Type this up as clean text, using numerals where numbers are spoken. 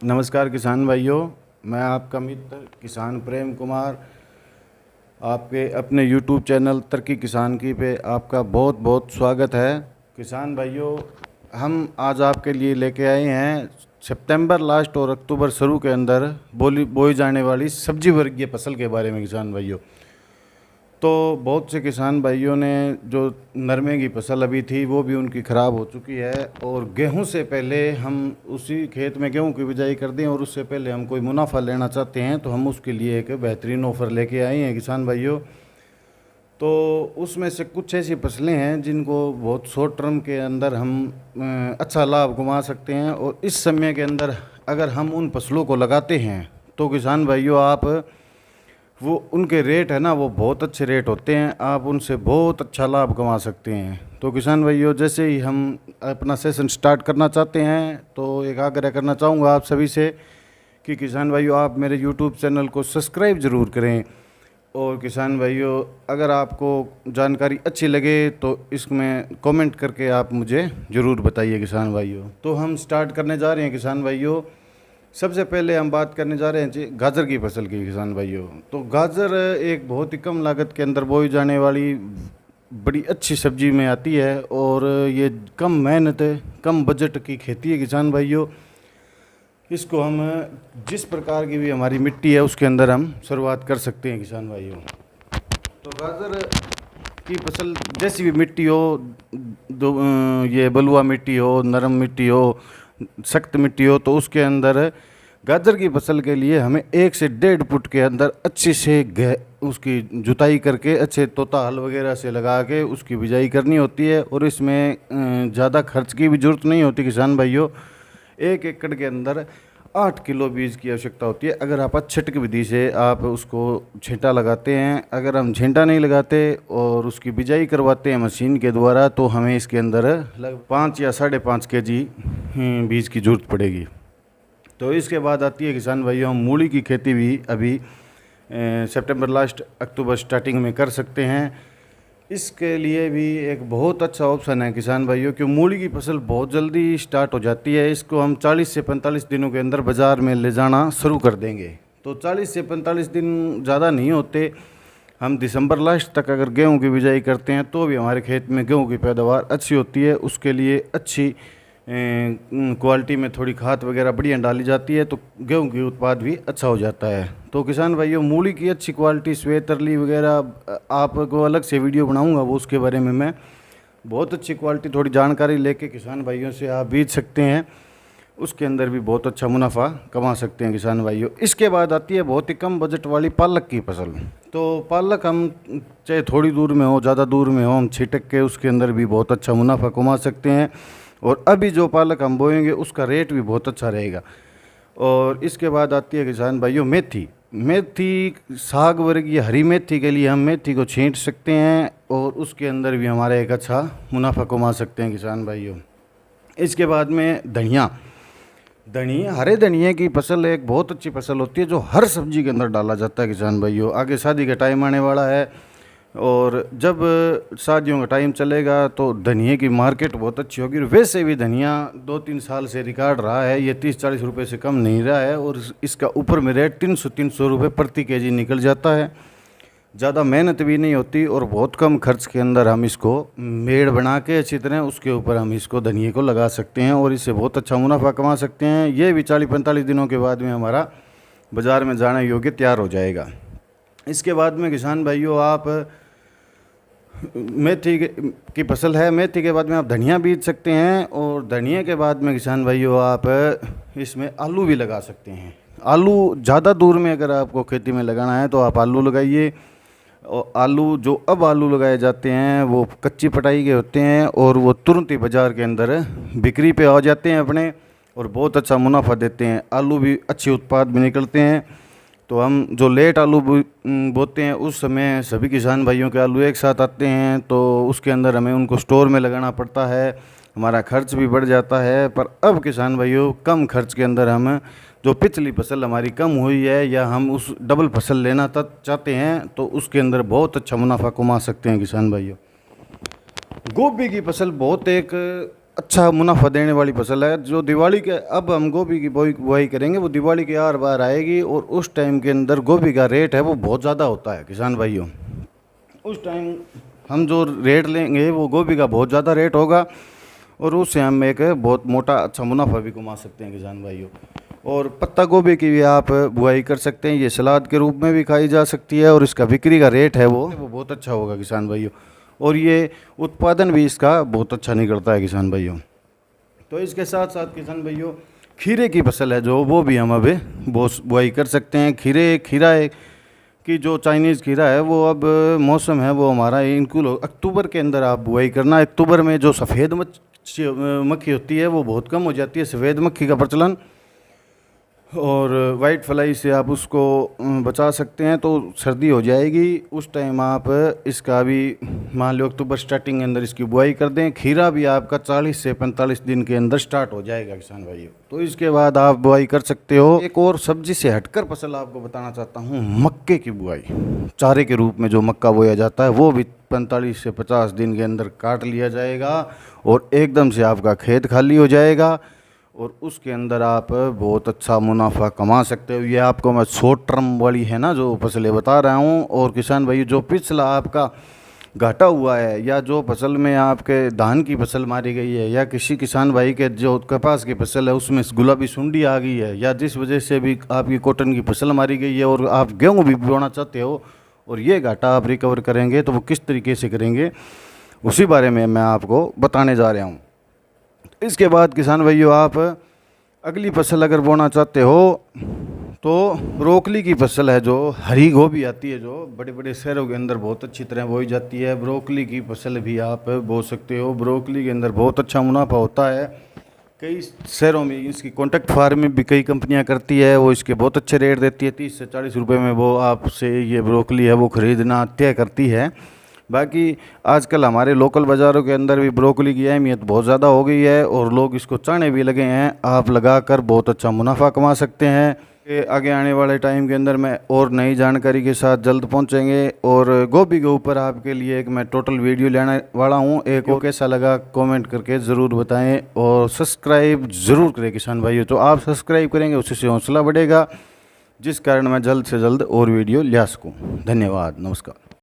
नमस्कार किसान भाइयों, मैं आपका मित्र किसान प्रेम कुमार आपके अपने YouTube चैनल तरक्की किसान की पे आपका बहुत बहुत स्वागत है। किसान भाइयों, हम आज आपके लिए लेके आए हैं सितंबर लास्ट और अक्टूबर शुरू के अंदर बोई जाने वाली सब्जी वर्गीय फसल के बारे में। किसान भाइयों, तो बहुत से किसान भाइयों ने जो नरमे की फसल अभी थी वो भी उनकी ख़राब हो चुकी है, और गेहूं से पहले हम उसी खेत में गेहूं की बिजाई कर दें और उससे पहले हम कोई मुनाफा लेना चाहते हैं, तो हम उसके लिए एक बेहतरीन ऑफ़र लेके आए हैं किसान भाइयों। तो उसमें से कुछ ऐसी फसलें हैं जिनको बहुत शॉर्ट टर्म के अंदर हम अच्छा लाभ कमा सकते हैं, और इस समय के अंदर अगर हम उन फसलों को लगाते हैं तो किसान भाइयों आप वो उनके रेट है ना, वो बहुत अच्छे रेट होते हैं, आप उनसे बहुत अच्छा लाभ कमा सकते हैं। तो किसान भाइयों, जैसे ही हम अपना सेशन स्टार्ट करना चाहते हैं तो एक आग्रह करना चाहूँगा आप सभी से कि किसान भाइयों आप मेरे यूट्यूब चैनल को सब्सक्राइब ज़रूर करें। और किसान भाइयों, अगर आपको जानकारी अच्छी लगे तो इसमें कमेंट करके आप मुझे ज़रूर बताइए किसान भाइयों। तो हम स्टार्ट करने जा रहे हैं किसान भाइयों। सबसे पहले हम बात करने जा रहे हैं जी गाजर की फसल की किसान भाइयों। तो गाजर एक बहुत ही कम लागत के अंदर बोई जाने वाली बड़ी अच्छी सब्जी में आती है, और ये कम मेहनत कम बजट की खेती है किसान भाइयों। इसको हम जिस प्रकार की भी हमारी मिट्टी है उसके अंदर हम शुरुआत कर सकते हैं किसान भाइयों। तो गाजर की फसल जैसी भी मिट्टी हो, ये बलुआ मिट्टी हो, नरम मिट्टी हो, सख्त मिट्टी हो, तो उसके अंदर गाजर की फसल के लिए हमें 1 से 1.5 फुट के अंदर अच्छे से उसकी जुताई करके अच्छे तोता हल वगैरह से लगा के उसकी बिजाई करनी होती है। और इसमें ज़्यादा खर्च की भी ज़रूरत नहीं होती किसान भाइयों। 1 एकड़ के अंदर 8 किलो बीज की आवश्यकता होती है। अगर आप छटक विधि से आप उसको छींटा लगाते हैं, अगर हम छींटा नहीं लगाते और उसकी बिजाई करवाते हैं मशीन के द्वारा, तो हमें इसके अंदर लगभग 5 या 5.5 केजी बीज की ज़रूरत पड़ेगी। तो इसके बाद आती है किसान भाइयों, हम मूली की खेती भी अभी सितंबर लास्ट अक्टूबर स्टार्टिंग में कर सकते हैं। इसके लिए भी एक बहुत अच्छा ऑप्शन है किसान भाइयों, क्योंकि मूली की फसल बहुत जल्दी स्टार्ट हो जाती है। इसको हम 40 से 45 दिनों के अंदर बाज़ार में ले जाना शुरू कर देंगे। तो 40 से 45 दिन ज़्यादा नहीं होते। हम दिसंबर लास्ट तक अगर गेहूं की बिजाई करते हैं तो भी हमारे खेत में गेहूं की पैदावार अच्छी होती है। उसके लिए अच्छी क्वालिटी में थोड़ी खाद वगैरह बढ़िया डाली जाती है, तो गेहूं की उत्पाद भी अच्छा हो जाता है। तो किसान भाइयों, मूली की अच्छी क्वालिटी श्वेतरली वगैरह आपको अलग से वीडियो बनाऊंगा, वो उसके बारे में मैं बहुत अच्छी क्वालिटी थोड़ी जानकारी लेके किसान भाइयों से आप बीज सकते हैं। उसके अंदर भी बहुत अच्छा मुनाफा कमा सकते हैं किसान भाइयों। इसके बाद आती है बहुत ही कम बजट वाली पालक की फसल। तो पालक हम चाहे थोड़ी दूर में हो ज़्यादा दूर में हो, हम छिटक के उसके अंदर भी बहुत अच्छा मुनाफा कमा सकते हैं। और अभी जो पालक हम बोएंगे उसका रेट भी बहुत अच्छा रहेगा। और इसके बाद आती है किसान भाइयों मेथी। मेथी साग वर्गीय हरी मेथी के लिए हम मेथी को छींट सकते हैं और उसके अंदर भी हमारा एक अच्छा मुनाफा कमा सकते हैं किसान भाइयों। इसके बाद में धनिया। हरे धनिया की फसल एक बहुत अच्छी फसल होती है जो हर सब्जी के अंदर डाला जाता है किसान भाइयों। आगे शादी का टाइम आने वाला है, और जब शादियों का टाइम चलेगा तो धनिया की मार्केट बहुत अच्छी होगी। वैसे भी धनिया 2-3 साल से रिकॉर्ड रहा है, ये 30-40 रुपये से कम नहीं रहा है, और इसका ऊपर में रेट 300 रुपये प्रति केजी निकल जाता है। ज़्यादा मेहनत भी नहीं होती और बहुत कम खर्च के अंदर हम इसको मेड़ बना के अच्छी तरह उसके ऊपर हम इसको धनिया को लगा सकते हैं और इससे बहुत अच्छा मुनाफा कमा सकते हैं। ये भी 40-45 दिनों के बाद में हमारा बाज़ार में जाने योग्य तैयार हो जाएगा। इसके बाद में किसान भाइयों, आप मेथी की फसल है, मेथी के बाद में आप धनिया बीज सकते हैं, और धनिया के बाद में किसान भाइयों आप इसमें आलू भी लगा सकते हैं। आलू ज़्यादा दूर में अगर आपको खेती में लगाना है तो आप आलू लगाइए। और आलू लगाए जाते हैं वो कच्ची पटाई के होते हैं, और वो तुरंत ही बाज़ार के अंदर बिक्री पे आ जाते हैं अपने, और बहुत अच्छा मुनाफा देते हैं। आलू भी अच्छे उत्पाद भी निकलते हैं। तो हम जो लेट आलू बोते हैं उस समय सभी किसान भाइयों के आलू एक साथ आते हैं, तो उसके अंदर हमें उनको स्टोर में लगाना पड़ता है, हमारा खर्च भी बढ़ जाता है। पर अब किसान भाइयों कम खर्च के अंदर हम जो पिछली फसल हमारी कम हुई है या हम उस डबल फसल लेना चाहते हैं तो उसके अंदर बहुत अच्छा मुनाफा कमा सकते हैं किसान भाइयों। गोभी की फसल बहुत एक अच्छा मुनाफा देने वाली फसल है। जो दिवाली के, अब हम गोभी की बुआई करेंगे, वो दिवाली के आर बार आएगी और उस टाइम के अंदर गोभी का रेट है वो बहुत ज़्यादा होता है किसान भाइयों। उस टाइम हम जो रेट लेंगे वो गोभी का बहुत ज़्यादा रेट होगा और उससे हम एक बहुत मोटा अच्छा मुनाफा भी कमा सकते हैं किसान भाइयों। और पत्ता गोभी की भी आप बुआई कर सकते हैं, ये सलाद के रूप में भी खाई जा सकती है और इसका बिक्री का रेट है वो बहुत अच्छा होगा किसान भाइयों। और ये उत्पादन भी इसका बहुत अच्छा निकलता है किसान भाइयों। तो इसके साथ साथ किसान भाइयों खीरे की फसल है जो, वो भी हम अभी बुआई कर सकते हैं। खीरा है कि जो चाइनीज़ खीरा है वो अब मौसम है वो हमारा इनको अक्टूबर के अंदर आप बुआई करना। अक्टूबर में जो सफ़ेद मक्खी होती है वो बहुत कम हो जाती है, सफ़ेद मक्खी का प्रचलन, और वाइट फ्लाई से आप उसको बचा सकते हैं। तो सर्दी हो जाएगी उस टाइम आप इसका भी मान लो अक्टूबर स्टार्टिंग के अंदर इसकी बुआई कर दें। खीरा भी आपका 40 से 45 दिन के अंदर स्टार्ट हो जाएगा किसान भाइयों। तो इसके बाद आप बुआई कर सकते हो। एक और सब्जी से हटकर फसल आपको बताना चाहता हूँ, मक्के की बुआई। चारे के रूप में जो मक्का बोया जाता है वो भी 45 से 50 दिन के अंदर काट लिया जाएगा और एकदम से आपका खेत खाली हो जाएगा और उसके अंदर आप बहुत अच्छा मुनाफा कमा सकते हो। ये आपको मैं शॉर्ट टर्म वाली है ना जो फसलें बता रहा हूँ। और किसान भाई जो पिछला आपका घाटा हुआ है या जो फसल में आपके धान की फसल मारी गई है या किसी किसान भाई के जो कपास की फसल है उसमें गुलाबी सुंडी आ गई है या जिस वजह से भी आपकी कॉटन की फसल मारी गई है और आप गेहूँ भी बोना चाहते हो और ये घाटा आप रिकवर करेंगे तो वो किस तरीके से करेंगे उसी बारे में मैं आपको बताने जा रहा हूँ। इसके बाद किसान भाइयों आप अगली फसल अगर बोना चाहते हो तो ब्रोकली की फसल है, जो हरी गोभी आती है जो बड़े बड़े शहरों के अंदर बहुत अच्छी तरह बोई जाती है, ब्रोकली की फसल भी आप बो सकते हो। ब्रोकली के अंदर बहुत अच्छा मुनाफा होता है। कई शहरों में इसकी कॉन्ट्रैक्ट फार्मिंग भी कई कंपनियां करती है, वो इसके बहुत अच्छे रेट देती है। 30 से 40 रुपये में वो आपसे ये ब्रोकली है वो ख़रीदना तय करती है। बाकी आजकल हमारे लोकल बाज़ारों के अंदर भी ब्रोकली की अहमियत बहुत ज़्यादा हो गई है और लोग इसको चाहने भी लगे हैं। आप लगाकर बहुत अच्छा मुनाफा कमा सकते हैं। आगे आने वाले टाइम के अंदर मैं और नई जानकारी के साथ जल्द पहुंचेंगे। और गोभी के ऊपर आपके लिए एक मैं टोटल वीडियो लेने वाला हूं। एक को कैसा लगा कमेंट करके ज़रूर बताएं और सब्सक्राइब ज़रूर करें किसान भाइयों। तो आप सब्सक्राइब करेंगे उससे हौसला बढ़ेगा जिस कारण मैं जल्द से जल्द और वीडियो ला सकूँ। धन्यवाद, नमस्कार।